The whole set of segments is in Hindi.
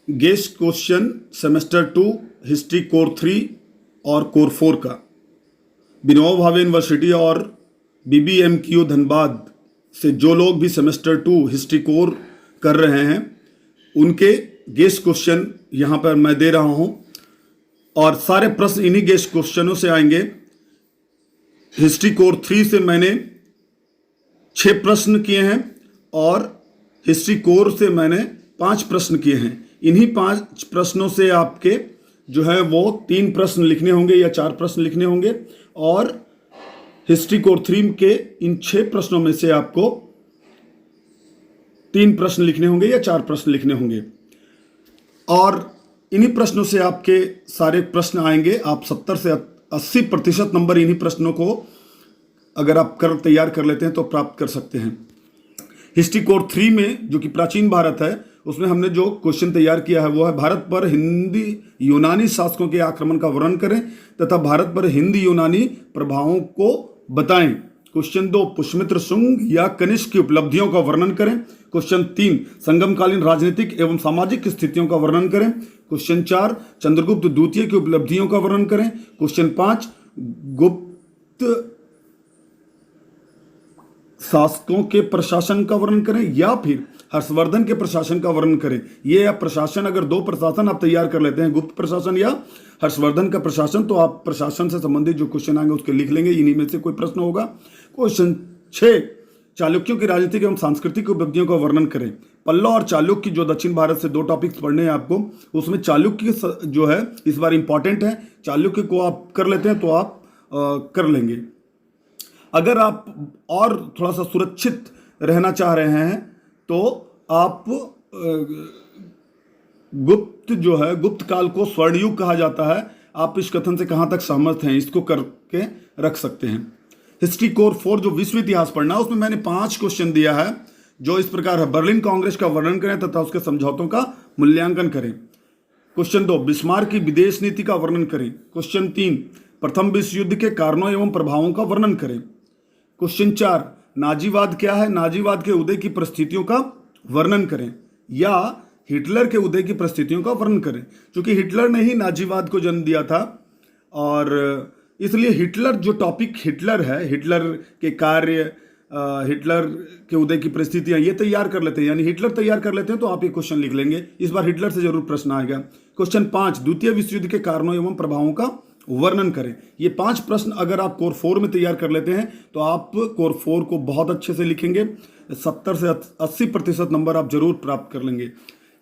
Guest question semester 2 history core 3 और कोर 4 का विनोबा भावे यूनिवर्सिटी और BBMQ धनबाद से जो लोग भी सेमेस्टर 2 हिस्ट्री कोर कर रहे हैं उनके गेस्ट क्वेश्चन यहाँ पर मैं दे रहा हूँ और सारे प्रश्न इन्हीं गेस्ट क्वेश्चनों से आएंगे। हिस्ट्री कोर 3 से मैंने 6 प्रश्न किए हैं और हिस्ट्री कोर से मैंने 5 प्रश्न किए हैं। इन्हीं 5 प्रश्नों से आपके जो है वो 3 प्रश्न लिखने होंगे या 4 प्रश्न लिखने होंगे और हिस्ट्री कोर 3 के इन 6 प्रश्नों में से आपको 3 प्रश्न लिखने होंगे या 4 प्रश्न लिखने होंगे और इन्हीं प्रश्नों से आपके सारे प्रश्न आएंगे। आप 70 से 80% नंबर इन्हीं प्रश्नों को अगर आप तैयार कर लेते हैं तो प्राप्त कर सकते हैं। हिस्ट्री कोर 3 में जो कि प्राचीन भारत है उसमें हमने जो क्वेश्चन तैयार किया है वो है भारत पर हिंदी यूनानी शासकों के आक्रमण का वर्णन करें तथा भारत पर हिंदी यूनानी प्रभावों को बताएं। क्वेश्चन 2 पुष्यमित्र शुंग या कनिष्क की उपलब्धियों का वर्णन करें। क्वेश्चन 3 संगमकालीन राजनीतिक एवं सामाजिक स्थितियों का वर्णन करें। क्वेश्चन 4 चंद्रगुप्त द्वितीय की उपलब्धियों का वर्णन करें। क्वेश्चन 5 गुप्त शासकों के प्रशासन का वर्णन करें या फिर हर्षवर्धन के प्रशासन का वर्णन करें। ये आप प्रशासन अगर 2 प्रशासन आप तैयार कर लेते हैं, गुप्त प्रशासन या हर्षवर्धन का प्रशासन, तो आप प्रशासन से संबंधित जो क्वेश्चन आएंगे उसके लिख लेंगे। इन्हीं में से कोई प्रश्न होगा। क्वेश्चन 6 चालुक्यों की राजनीतिक एवं सांस्कृतिक उपलब्धियों का वर्णन करें। पल्लव और चालुक्य जो दक्षिण भारत से 2 टॉपिक्स पढ़ने हैं आपको, उसमें चालुक्य जो है इस बार इंपॉर्टेंट है। चालुक्य को आप कर लेते हैं तो आप कर लेंगे। अगर आप और थोड़ा सा सुरक्षित रहना चाह रहे हैं तो आप गुप्त जो है गुप्त काल को स्वर्णयुग कहा जाता है। आप इस कथन से कहां तक सहमत हैं इसको करके रख सकते हैं। हिस्ट्री कोर 4 जो विश्व इतिहास पढ़ना है उसमें मैंने 5 क्वेश्चन दिया है जो इस प्रकार है। बर्लिन कांग्रेस का वर्णन करें तथा उसके समझौतों का मूल्यांकन करें। क्वेश्चन 2 बिस्मार्क की विदेश नीति का वर्णन करें। क्वेश्चन 3 प्रथम विश्व युद्ध के कारणों एवं प्रभावों का वर्णन करें। क्वेश्चन 4 नाजीवाद क्या है, नाजीवाद के उदय की परिस्थितियों का वर्णन करें या हिटलर के उदय की परिस्थितियों का वर्णन करें। क्योंकि हिटलर ने ही नाजीवाद को जन्म दिया था और इसलिए हिटलर जो टॉपिक हिटलर है, हिटलर के कार्य, हिटलर के उदय की परिस्थितियां, ये तैयार कर लेते हैं, यानी हिटलर तैयार कर लेते हैं तो आप ये क्वेश्चन लिख लेंगे। इस बार हिटलर से जरूर प्रश्न आएगा। क्वेश्चन 5 द्वितीय विश्व युद्ध के कारणों एवं प्रभावों का वर्णन करें। ये 5 प्रश्न अगर आप कोर 4 में तैयार कर लेते हैं तो आप कोर 4 को बहुत अच्छे से लिखेंगे। 70 से 80% नंबर आप जरूर प्राप्त कर लेंगे।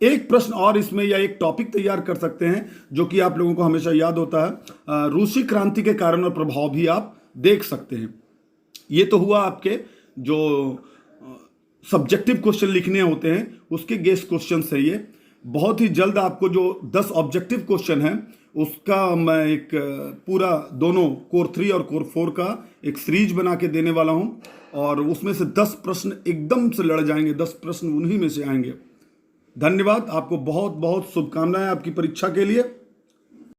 एक प्रश्न और इसमें या एक टॉपिक तैयार कर सकते हैं जो कि आप लोगों को हमेशा याद होता है, रूसी क्रांति के कारण और प्रभाव भी आप देख सकते हैं। ये तो हुआ आपके जो सब्जेक्टिव क्वेश्चन लिखने होते हैं उसके गेस्ट क्वेश्चन है। ये बहुत ही जल्द आपको जो 10 ऑब्जेक्टिव क्वेश्चन है उसका मैं एक पूरा दोनों कोर 3 और कोर 4 का एक सीरीज बना के देने वाला हूं और उसमें से 10 प्रश्न एकदम से लड़ जाएंगे। 10 प्रश्न उन्हीं में से आएंगे। धन्यवाद। आपको बहुत बहुत शुभकामनाएं आपकी परीक्षा के लिए।